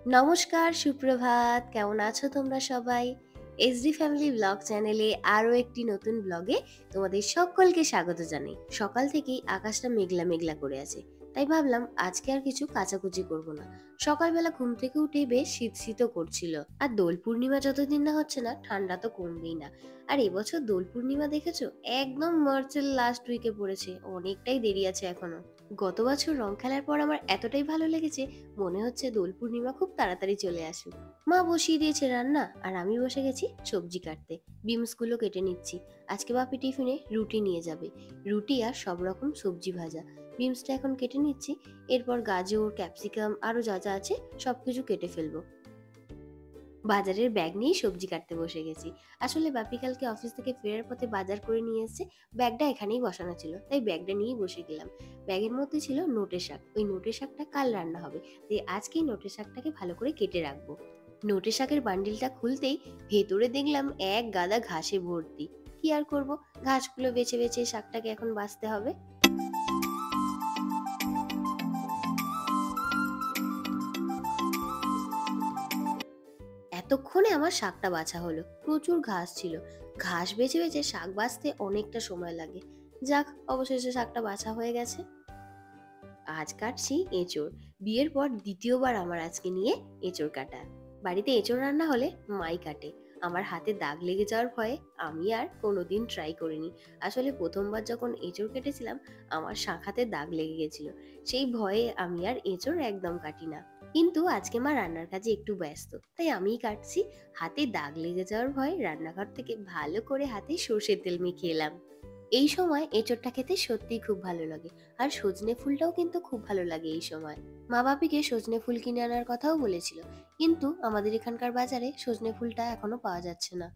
নমস্কার, সুপ্রভাত। কেমন আছো তোমরা সবাই? এসডি ফ্যামিলি ব্লগ চ্যানেলে আরও একটি নতুন ব্লগে তোমাদের সকলকে স্বাগত জানাই। সকাল থেকেই আকাশটা মেঘলা মেঘলা করে আছে, তাই ভাবলাম আজকে আর কিছু কাচাকুচি করব না। সকালবেলা ঘুম থেকে উঠেই বেশ শীত শীতও করছিল, আর দোল পূর্ণিমা যতদিন না হচ্ছে না ঠান্ডা তো কমবেই না। আর এবছর দোল পূর্ণিমা দেখেছো, একদম মার্চের লাস্ট উইকে পড়েছে, অনেকটাই দেরি আছে এখনো। গত বছর রং খেলার পর আমার এতটাই ভালো লেগেছে, মনে হচ্ছে দোল পূর্ণিমা খুব তাড়াতাড়ি চলে আসুক। মা বসিয়ে দিয়েছে রান্না, আর আমি বসে গেছি সবজি কাটতে। বিমস গুলো কেটে নিচ্ছি। আজকে বাপি টিফিনে রুটি নিয়ে যাবে, রুটি আর সব রকম সবজি ভাজা। বিমসটা এখন কেটে নিচ্ছি, এরপর গাজর, ক্যাপসিকাম আরো যা যা আছে সবকিছু কেটে ফেলবো। বাজারের ব্যাগ নিয়ে সবজি কাটতে বসে গেছি। আসলে বাপি কালকে অফিস থেকে ফেরার পথে বাজার করে নিয়ে এসেছে, ব্যাগটা এখানেই বসানো ছিল, তাই ব্যাগটা নিয়ে বসে গেলাম। ব্যাগের মধ্যে ছিল নোটে শাক, ওই নোটে শাকটা কাল রান্না হবে, তাই আজকেই নোটে শাকটাকে ভালো করে কেটে রাখবো। নোটে শাকের বান্ডিলটা খুলতেই ভেতরে দেখলাম এক গাদা ঘাসে ভর্তি। কি আর করব, ঘাসগুলো বেছে বেছে শাকটাকে এখন বাছতে হবে। এতক্ষণে আমার শাকটা বাছা হলো, প্রচুর ঘাস ছিল। ঘাস বেছে বেছে শাক বাছতে অনেকটা সময় লাগে। যাক, অবশেষে শাকটা বাছা হয়ে গেছে। আজ কাটছি এঁচোড়। বিয়ের পর দ্বিতীয়বার আমার আজকে নিয়ে এঁচোড় কাটা। বাড়িতে এঁচোড় রান্না হলে মাই কাটে। আমার হাতে দাগ লেগে যাওয়ার ভয়ে আমি আর কোনোদিন ট্রাই করিনি। আসলে প্রথমবার যখন এঁচোড় কেটেছিলাম, আমার শাঁখাতে দাগ লেগে গেছিল। সেই ভয়ে আমি আর এঁচোড় একদম কাটি না। কিন্তু আজকে মা রান্নার কাজে একটু ব্যস্ত, তাই আমিই কাটছি। হাতে দাগ লেগে যাওয়ার ভয়ে রান্নাঘর থেকে ভালো করে হাতে সর্ষের তেল মেখে এলাম। এই সময় এঁচোড়টা খেতে সত্যিই খুব ভালো লাগে। আর সজনে ফুলটাও কিন্তু খুব ভালো লাগে এই সময়। মা বাপিকে সজনে ফুল কিনে আনার কথাও বলেছিল, কিন্তু আমাদের এখানকার বাজারে সজনে ফুলটা এখনো পাওয়া যাচ্ছে না।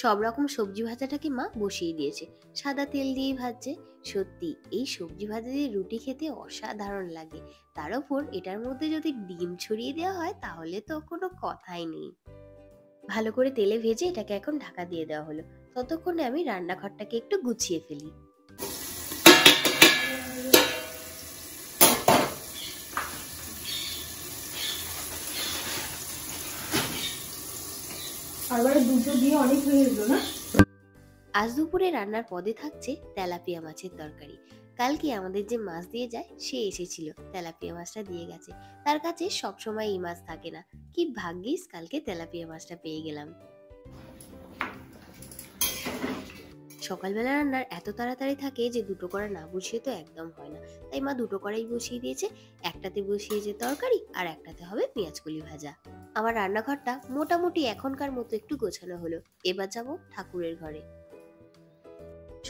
সব রকম সবজি ভাজাটাকে মা বসিয়ে দিয়েছে, সাদা তেল দিয়েই ভাজছে। সত্যি এই সবজি ভাজা দিয়ে রুটি খেতে অসাধারণ লাগে। তার উপর এটার মধ্যে যদি ডিম ছড়িয়ে দেওয়া হয় তাহলে তো কোনো কথাই নেই। ভালো করে তেলে ভেজে এটাকে এখন ঢাকা দিয়ে দেওয়া হলো। ততক্ষণে আমি রান্নাঘরটাকে একটু গুছিয়ে ফেলি। দুটো দিয়ে অনেক হয়ে গেল না। আজ দুপুরে রান্নার পদে থাকছে তেলাপিয়া মাছের তরকারি। কালকে আমাদের যে মাছ দিয়ে যায় সে এসেছিল, তেলাপিয়া মাছটা দিয়ে গেছে। তার কাছে সবসময় এই মাছ থাকে না। কি ভাগ্যিস কালকে তেলাপিয়া মাছটা পেয়ে গেলাম। সকালবেলা রান্নার এত তাড়াতাড়ি থাকে যে দুটো কড়া না বসিয়ে তো একদম হয় না, তাই মা দুটো কড়াই বসিয়ে দিয়েছে। একটাতে বসিয়েছে তরকারি, আর একটাতে হবে পেঁয়াজকলি ভাজা। আমার রান্নাঘরটা মোটামুটি এখনকার মতো একটু গোছানো হলো। এবার যাব ঠাকুরের ঘরে।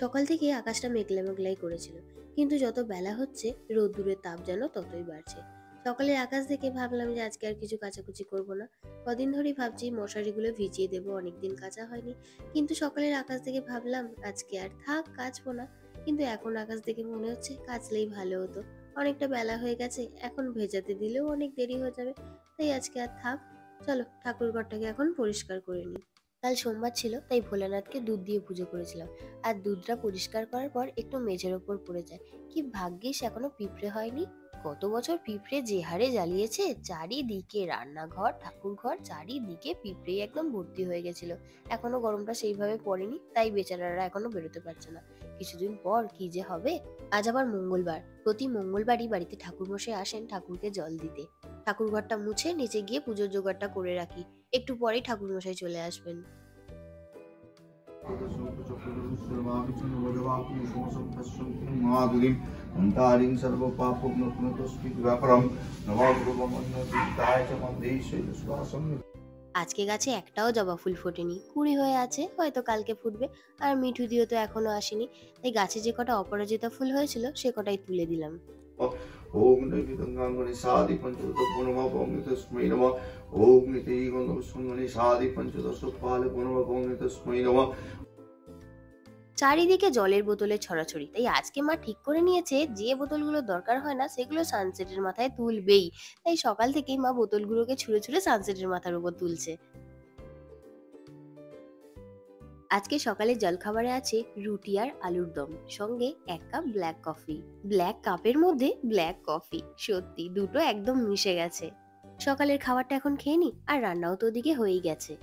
সকাল থেকে আকাশটা মেঘলা মেঘলাই করেছিল, কিন্তু যত বেলা হচ্ছে রোদ্দুরের তাপ যেন ততই বাড়ছে। সকালের আকাশ দেখে ভাবলাম যে আজকে আর কিছু কাচাকুচি করব না। কদিন ধরেই ভাবছি মশারিগুলো ভিজিয়ে দেবো, অনেকদিন কাচা হয়নি। কিন্তু সকালের আকাশ দেখে ভাবলাম আজকে আর থাক, কাচবো না। কিন্তু এখন আকাশ দেখে মনে হচ্ছে কাচলেই ভালো হতো। অনেকটা বেলা হয়ে গেছে, এখন ভেজাতে দিলেও অনেক দেরি হয়ে যাবে, তাই আজকে আর থাক। চলো ঠাকুর ঘরটাকে এখন পরিষ্কার করে নিই। কাল সোমবার ছিল, তাই ভোলানাথকে দুধ দিয়ে পুজো করেছিলাম। আর দুধটা পরিষ্কার করার পর একটু মেঝের ওপর পড়ে যায়। কি ভাগ্যিস এখনো পিঁপড়ে হয়নি। গত বছর পিঁপড়ে যে হারে জ্বালিয়েছে, চারিদিকে রান্নাঘর, ঠাকুরঘর, চারিদিকে পিঁপড়ে একদম ভর্তি হয়ে গেছিল। এখনো গরমটা সেইভাবে পড়েনি, তাই বেচারারা এখনো বেরোতে পারছে না। কিছুদিন পর কি যে হবে। আজ আবার মঙ্গলবার, প্রতি মঙ্গলবারই বাড়িতে ঠাকুরমশাই আসেন ঠাকুরকে জল দিতে। ঠাকুরঘরটা মুছে নিচে গিয়ে পুজোর জোগাড়টা করে রাখি, একটু পরেই ঠাকুরমশাই চলে আসবেন। আজকে গাছে একটাও জবা ফুল ফোটেনি, কুঁড়ি হয়ে আছে, হয়তো কালকে ফুটবে। আর মিঠু দিও তো এখনো আসেনি, তাই গাছে যে কটা অপরাজিতা ফুল হয়েছিল সে কটাই তুলে দিলাম। ওম দেবী গঙ্গাঙ্গনি সাদি পঞ্চদশ বনমা বঙ্গে তস্মৈ নমঃ। ওম নিতি গন্ধবসঙ্গনি সাদি পঞ্চদশ পালে বনমা বঙ্গে তস্মৈ নমঃ। চারিদিকে জলের বোতলের ছড়াছড়ি, তাই আজকে মা ঠিক করে নিয়েছে যে বোতলগুলো দরকার হয় না সেগুলো সানসেটের মাথায় তুলবেই। তাই সকাল থেকেই মা বোতলগুলোকে ছুঁড়ে ছুঁড়ে সানসেটের মাথার উপর তুলছে। আজকে সকালের জলখাবারে আছে রুটি আর আলুর দম, সঙ্গে 1 কাপ ব্ল্যাক কফি। ব্ল্যাক কাপের মধ্যে ব্ল্যাক কফি, সত্যি দুটো একদম মিশে গেছে। সকালের খাবারটা এখন খেয়ে নি, আর রান্নাও তো ওদিকে হয়েই গেছে।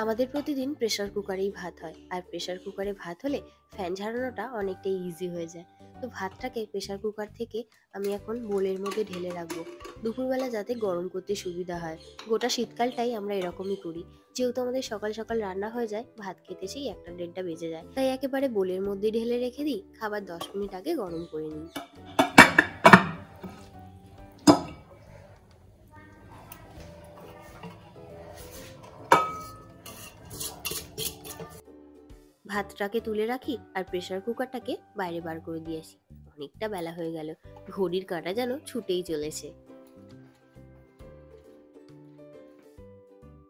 আমাদের প্রতিদিন প্রেসার কুকারেই ভাত হয়, আর প্রেসার কুকারে ভাত হলে ফ্যান ঝাড়ানোটা অনেকটাই ইজি হয়ে যায়। তো ভাতটাকে প্রেসার কুকার থেকে আমি এখন বোলের মধ্যে ঢেলে রাখবো, দুপুরবেলা যাতে গরম করতে সুবিধা হয়। গোটা শীতকালটাই আমরা এরকমই করি, যেহেতু আমাদের সকাল সকাল রান্না হয়ে যায়, ভাত খেতে সেই 1টা-1.5টা বেজে যায়, তাই একেবারে বোলের মধ্যে ঢেলে রেখে দিই, খাবার 10 মিনিট আগে গরম করে নিই। ভাতটাকে তুলে রাখি আর প্রেসার কুকারটাকে বাইরে বার করে দিয়ে আসি। অনেকটা বেলা হয়ে গেল, ঘড়ির কাঁটা যেন ছুটেই চলেছে।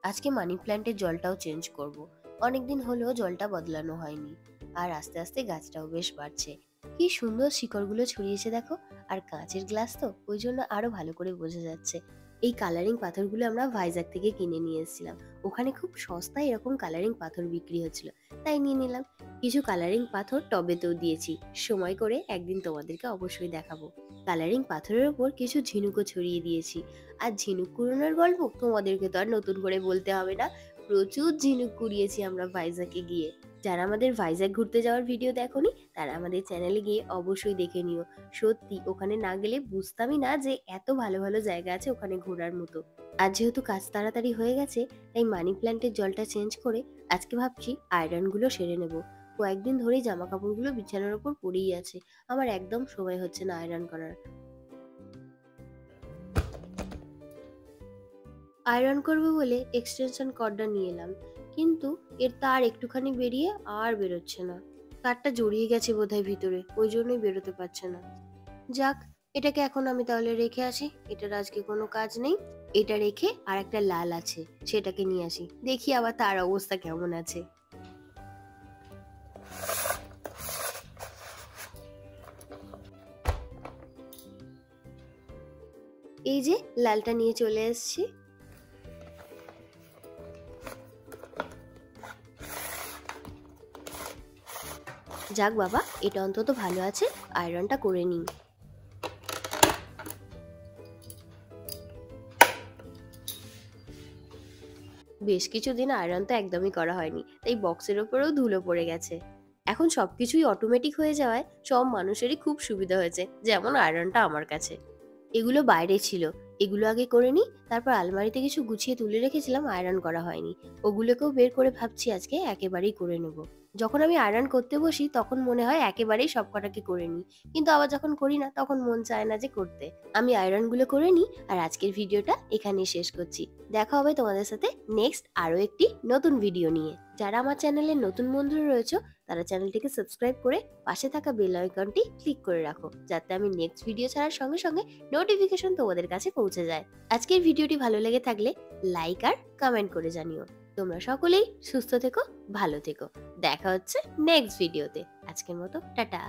আজকে মানি প্ল্যান্টের জলটাও চেঞ্জ করব। অনেকদিন হলেও জলটা বদলানো হয়নি, আর আস্তে আস্তে গাছটাও বেশ বাড়ছে। কি সুন্দর শিকড়গুলো ছড়িয়েছে দেখো, আর কাঁচের গ্লাস তো ওই জন্য আরো ভালো করে বোঝা যাচ্ছে। এই কালারিং পাথরগুলো আমরা ভাইজাগ থেকে কিনে নিয়ে এসেছিলাম, ওখানে খুব সস্তায় এরকম কালারিং পাথর বিক্রি হচ্ছিল, তাই নিয়ে নিলাম। কিছু কালারিং পাথর টবেতেও দিয়েছি, সময় করে একদিন তোমাদেরকে অবশ্যই দেখাবো। কালারিং পাথরের ওপর কিছু ঝিনুকও ছড়িয়ে দিয়েছি। আর ঝিনুক কুড়ানোর গল্প তোমাদেরকে তো আর নতুন করে বলতে হবে না, প্রচুর ঝিনুক কুড়িয়েছি আমরা ভাইজাগে গিয়ে। যারা আমাদের ভাইজাগ ঘুরতে যাওয়ার ভিডিও দেখোনি, তারা আমাদের চ্যানেলে গিয়ে অবশ্যই দেখে নিও। সত্যি ওখানে না গেলে বুঝতামই না যে এত ভালো ভালো জায়গা আছে ওখানে ঘোরার মতো। আর যেহেতু কাজ তাড়াতাড়ি হয়ে গেছে, তাই মানি প্ল্যান্টের জলটা চেঞ্জ করে আজকে ভাবছি আয়রনগুলো সেরে নেব। কয়েকদিন ধরেই জামা কাপড়গুলো বিছানার ওপর পড়েই আছে, আমার একদম সময় হচ্ছে না আয়রন করার। আয়রন করবো বলে এক্সটেনশন কর্ডটা নিয়ে এলাম, কিন্তু এর তার একটুখানি বেরিয়ে আর বেরোচ্ছে না। তারটা জড়িয়ে গেছে বোধহয় ভিতরে, ওই জন্যই বেরোতে পারছে না। যাক, এটাকে এখন আমি তাহলে রেখে আসি, এটার আজকে কোনো কাজ নেই। এটা রেখে আর একটা লাল আছে, সেটাকে নিয়ে আসি, দেখি আবার তার অবস্থা কেমন আছে। এই যে লালটা নিয়ে চলে এসেছি। যাক বাবা, এটা অন্তত ভালো আছে, আয়রনটা করে নিই। বেশ কিছুদিন আয়রন তো একদমই করা হয়নি, তাই বক্সের ওপরেও ধুলো পড়ে গেছে। এখন সবকিছুই অটোমেটিক হয়ে যাওয়ায় সব মানুষেরই খুব সুবিধা হয়েছে, যেমন আয়রনটা আমার কাছে। এগুলো বাইরে ছিল, এগুলো আগে করে নিই, তারপর আলমারিতে কিছু গুছিয়ে তুলে রেখেছিলাম, আয়রন করা হয়নি, ওগুলোকেও বের করে ভাবছি আজকে একেবারেই করে নেব। যখন আমি আয়রন করতে বসি তখন মনে হয় একেবারেই সব কটাকে করে নিই, কিন্তু আবার যখন করি না তখন মন চায় না যে করতে। আমি আয়রনগুলো করে নিই, আর আজকের ভিডিওটা এখানেই শেষ করছি। দেখা হবে তোমাদের সাথে নেক্সট আরো একটি নতুন ভিডিও নিয়ে। যারা আমার চ্যানেলের নতুন বন্ধু রয়েছে, তারা চ্যানেলটিকে সাবস্ক্রাইব করে পাশে থাকা বেল আইকনটি ক্লিক করে রাখো, যাতে আমি নেক্সট ভিডিও ছাড়ার সঙ্গে সঙ্গে নোটিফিকেশন তোমাদের কাছে পৌঁছে যায়। আজকের ভিডিওটি ভালো লেগে থাকলে লাইক আর কমেন্ট করে জানিও। তোমরা সকলেই সুস্থ থেকো, ভালো থেকো। দেখা হচ্ছে নেক্সট ভিডিওতে। আজকের মতো টাটা।